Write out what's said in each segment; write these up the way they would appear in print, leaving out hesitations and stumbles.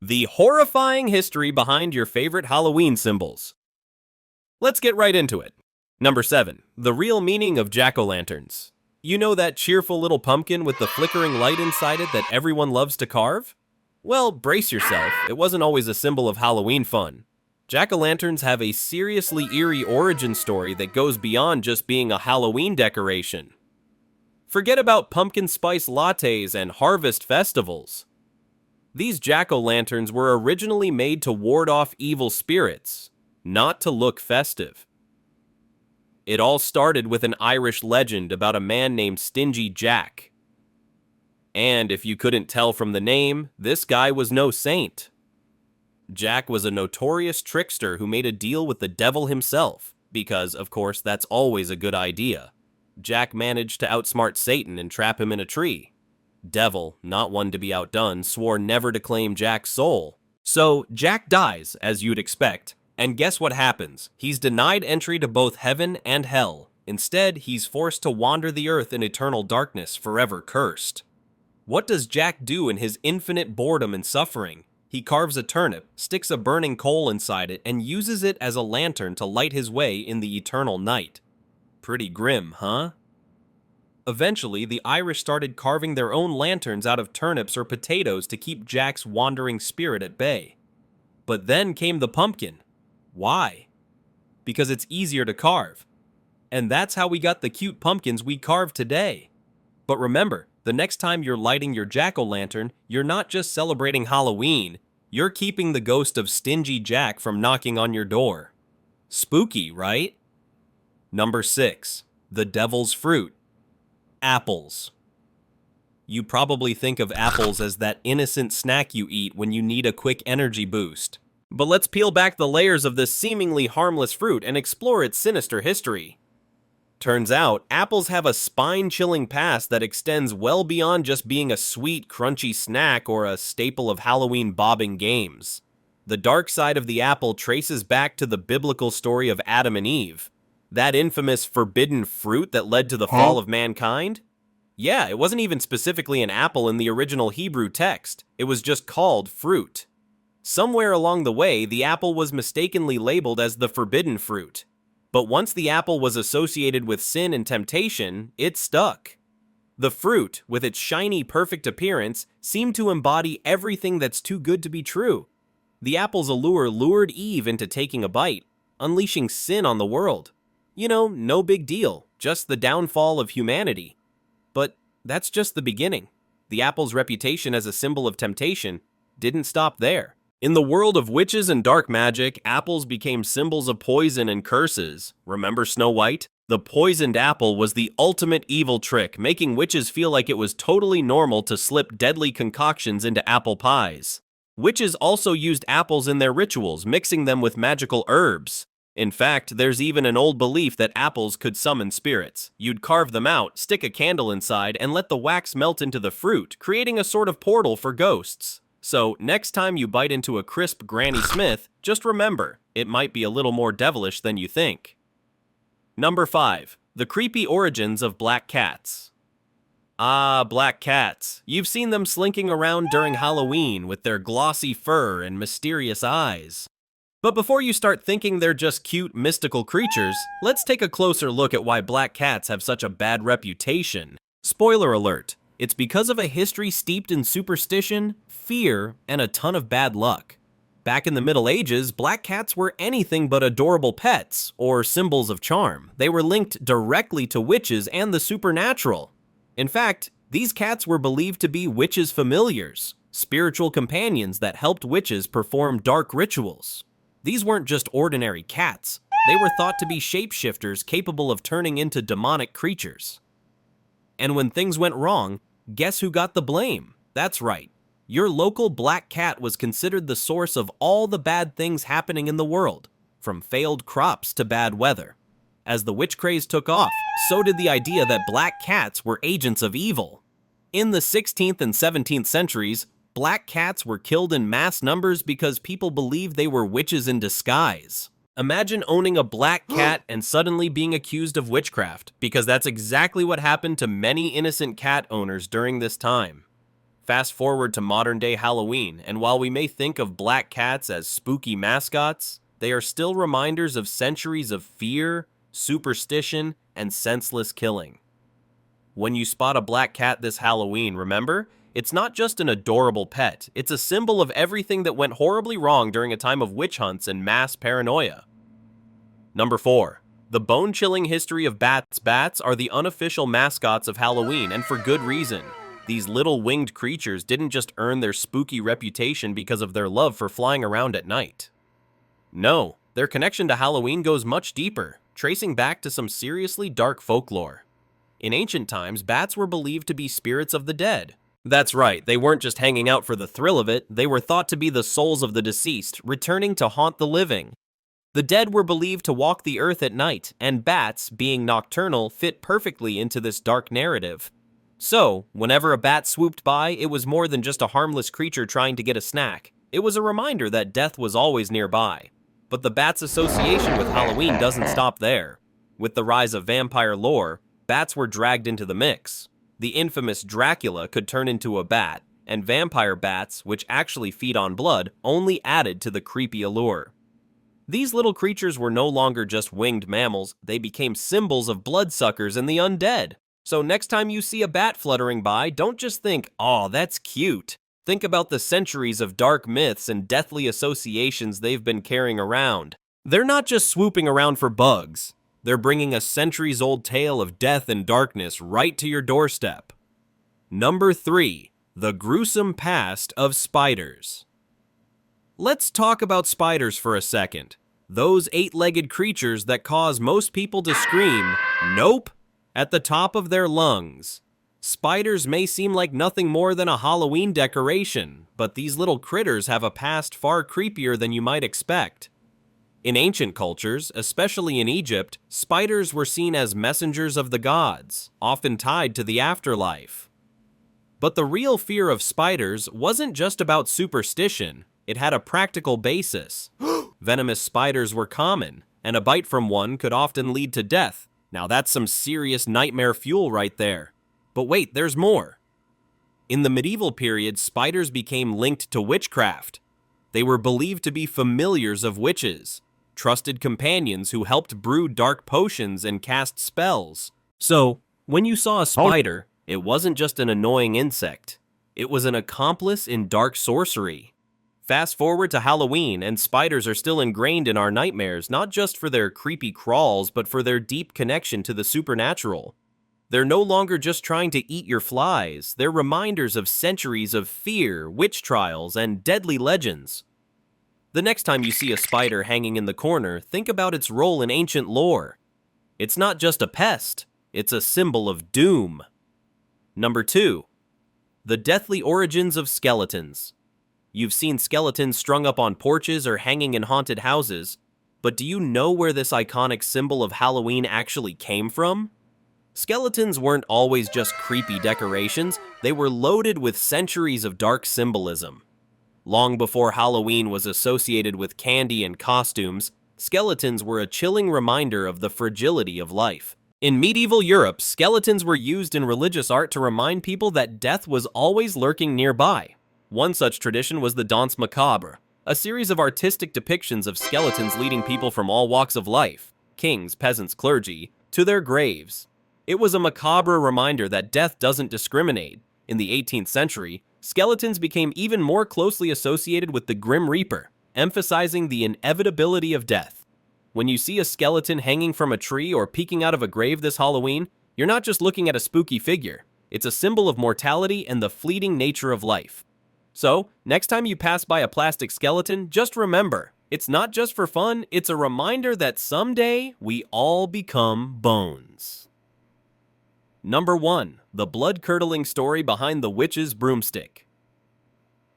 The horrifying history behind your favorite Halloween symbols. Let's get right into it. Number 7. The real meaning of jack-o'-lanterns. You know that cheerful little pumpkin with the flickering light inside it that everyone loves to carve? Well, brace yourself, it wasn't always a symbol of Halloween fun. Jack-o'-lanterns have a seriously eerie origin story that goes beyond just being a Halloween decoration. Forget about pumpkin spice lattes and harvest festivals. These jack-o'-lanterns were originally made to ward off evil spirits, not to look festive. It all started with an Irish legend about a man named Stingy Jack. And if you couldn't tell from the name, this guy was no saint. Jack was a notorious trickster who made a deal with the devil himself, because, of course, that's always a good idea. Jack managed to outsmart Satan and trap him in a tree. Devil, not one to be outdone, swore never to claim Jack's soul. So, Jack dies, as you'd expect. And guess what happens? He's denied entry to both heaven and hell. Instead, he's forced to wander the earth in eternal darkness, forever cursed. What does Jack do in his infinite boredom and suffering? He carves a turnip, sticks a burning coal inside it, and uses it as a lantern to light his way in the eternal night. Pretty grim, huh? Eventually, the Irish started carving their own lanterns out of turnips or potatoes to keep Jack's wandering spirit at bay. But then came the pumpkin. Why? Because it's easier to carve. And that's how we got the cute pumpkins we carve today. But remember, the next time you're lighting your jack-o'-lantern, you're not just celebrating Halloween, you're keeping the ghost of Stingy Jack from knocking on your door. Spooky, right? Number 6. The devil's fruit. Apples. You probably think of apples as that innocent snack you eat when you need a quick energy boost. But let's peel back the layers of this seemingly harmless fruit and explore its sinister history. Turns out, apples have a spine-chilling past that extends well beyond just being a sweet, crunchy snack or a staple of Halloween bobbing games. The dark side of the apple traces back to the biblical story of Adam and Eve. That infamous forbidden fruit that led to the fall of mankind? Yeah, it wasn't even specifically an apple in the original Hebrew text. It was just called fruit. Somewhere along the way, the apple was mistakenly labeled as the forbidden fruit. But once the apple was associated with sin and temptation, it stuck. The fruit, with its shiny, perfect appearance, seemed to embody everything that's too good to be true. The apple's allure lured Eve into taking a bite, unleashing sin on the world. You know, no big deal, just the downfall of humanity. But that's just the beginning. The apple's reputation as a symbol of temptation didn't stop there. In the world of witches and dark magic, apples became symbols of poison and curses. Remember Snow White? The poisoned apple was the ultimate evil trick, making witches feel like it was totally normal to slip deadly concoctions into apple pies. Witches also used apples in their rituals, mixing them with magical herbs. In fact, there's even an old belief that apples could summon spirits. You'd carve them out, stick a candle inside, and let the wax melt into the fruit, creating a sort of portal for ghosts. So, next time you bite into a crisp Granny Smith, just remember, it might be a little more devilish than you think. Number 5. The creepy origins of black cats. Ah, black cats. You've seen them slinking around during Halloween with their glossy fur and mysterious eyes. But before you start thinking they're just cute, mystical creatures, let's take a closer look at why black cats have such a bad reputation. Spoiler alert, it's because of a history steeped in superstition, fear, and a ton of bad luck. Back in the Middle Ages, black cats were anything but adorable pets, or symbols of charm. They were linked directly to witches and the supernatural. In fact, these cats were believed to be witches' familiars, spiritual companions that helped witches perform dark rituals. These weren't just ordinary cats. They were thought to be shapeshifters capable of turning into demonic creatures. And when things went wrong, guess who got the blame? That's right. Your local black cat was considered the source of all the bad things happening in the world, from failed crops to bad weather. As the witch craze took off, so did the idea that black cats were agents of evil. In the 16th and 17th centuries, black cats were killed in mass numbers because people believed they were witches in disguise. Imagine owning a black cat and suddenly being accused of witchcraft, because that's exactly what happened to many innocent cat owners during this time. Fast forward to modern-day Halloween, and while we may think of black cats as spooky mascots, they are still reminders of centuries of fear, superstition, and senseless killing. When you spot a black cat this Halloween, remember? It's not just an adorable pet, it's a symbol of everything that went horribly wrong during a time of witch hunts and mass paranoia. Number 4. The bone-chilling history of bats. Bats are the unofficial mascots of Halloween, and for good reason. These little winged creatures didn't just earn their spooky reputation because of their love for flying around at night. No, their connection to Halloween goes much deeper, tracing back to some seriously dark folklore. In ancient times, bats were believed to be spirits of the dead. That's right, they weren't just hanging out for the thrill of it, they were thought to be the souls of the deceased, returning to haunt the living. The dead were believed to walk the earth at night, and bats, being nocturnal, fit perfectly into this dark narrative. So, whenever a bat swooped by, it was more than just a harmless creature trying to get a snack. It was a reminder that death was always nearby. But the bat's association with Halloween doesn't stop there. With the rise of vampire lore, bats were dragged into the mix. The infamous Dracula could turn into a bat, and vampire bats, which actually feed on blood, only added to the creepy allure. These little creatures were no longer just winged mammals, they became symbols of bloodsuckers and the undead. So next time you see a bat fluttering by, don't just think, "Aw, that's cute." Think about the centuries of dark myths and deathly associations they've been carrying around. They're not just swooping around for bugs. They're bringing a centuries-old tale of death and darkness right to your doorstep. Number 3. The gruesome past of spiders. Let's talk about spiders for a second. Those 8-legged creatures that cause most people to scream, "Nope!" at the top of their lungs. Spiders may seem like nothing more than a Halloween decoration, but these little critters have a past far creepier than you might expect. In ancient cultures, especially in Egypt, spiders were seen as messengers of the gods, often tied to the afterlife. But the real fear of spiders wasn't just about superstition, it had a practical basis. Venomous spiders were common, and a bite from one could often lead to death. Now that's some serious nightmare fuel right there. But wait, there's more. In the medieval period, spiders became linked to witchcraft. They were believed to be familiars of witches, trusted companions who helped brew dark potions and cast spells. So, when you saw a spider, it wasn't just an annoying insect. It was an accomplice in dark sorcery. Fast forward to Halloween, and spiders are still ingrained in our nightmares, not just for their creepy crawls, but for their deep connection to the supernatural. They're no longer just trying to eat your flies, they're reminders of centuries of fear, witch trials, and deadly legends. The next time you see a spider hanging in the corner, think about its role in ancient lore. It's not just a pest, it's a symbol of doom. Number 2. The deathly origins of skeletons. You've seen skeletons strung up on porches or hanging in haunted houses, but do you know where this iconic symbol of Halloween actually came from? Skeletons weren't always just creepy decorations, they were loaded with centuries of dark symbolism. Long before Halloween was associated with candy and costumes, skeletons were a chilling reminder of the fragility of life. In medieval Europe, skeletons were used in religious art to remind people that death was always lurking nearby. One such tradition was the Danse Macabre, a series of artistic depictions of skeletons leading people from all walks of life, kings, peasants, clergy, to their graves. It was a macabre reminder that death doesn't discriminate. In the 18th century, skeletons became even more closely associated with the Grim Reaper, emphasizing the inevitability of death. When you see a skeleton hanging from a tree or peeking out of a grave this Halloween, you're not just looking at a spooky figure. It's a symbol of mortality and the fleeting nature of life. So, next time you pass by a plastic skeleton, just remember, it's not just for fun, it's a reminder that someday we all become bones. Number 1. The blood-curdling story behind the witch's broomstick.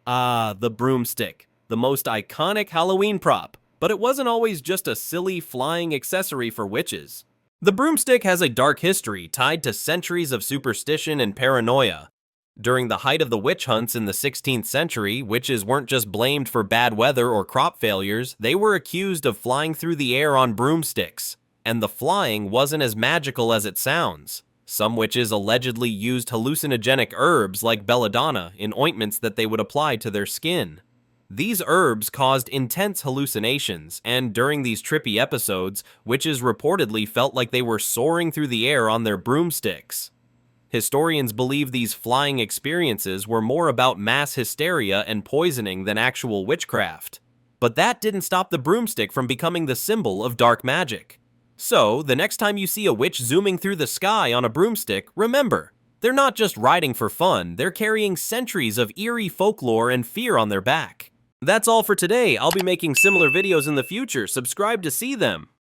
Ah, the broomstick, the most iconic Halloween prop, but it wasn't always just a silly flying accessory for witches. The broomstick has a dark history tied to centuries of superstition and paranoia. During the height of the witch hunts in the 16th century, witches weren't just blamed for bad weather or crop failures, they were accused of flying through the air on broomsticks. And the flying wasn't as magical as it sounds. Some witches allegedly used hallucinogenic herbs like belladonna in ointments that they would apply to their skin. These herbs caused intense hallucinations, and during these trippy episodes, witches reportedly felt like they were soaring through the air on their broomsticks. Historians believe these flying experiences were more about mass hysteria and poisoning than actual witchcraft. But that didn't stop the broomstick from becoming the symbol of dark magic. So, the next time you see a witch zooming through the sky on a broomstick, remember, they're not just riding for fun, they're carrying centuries of eerie folklore and fear on their back. That's all for today. I'll be making similar videos in the future. Subscribe to see them.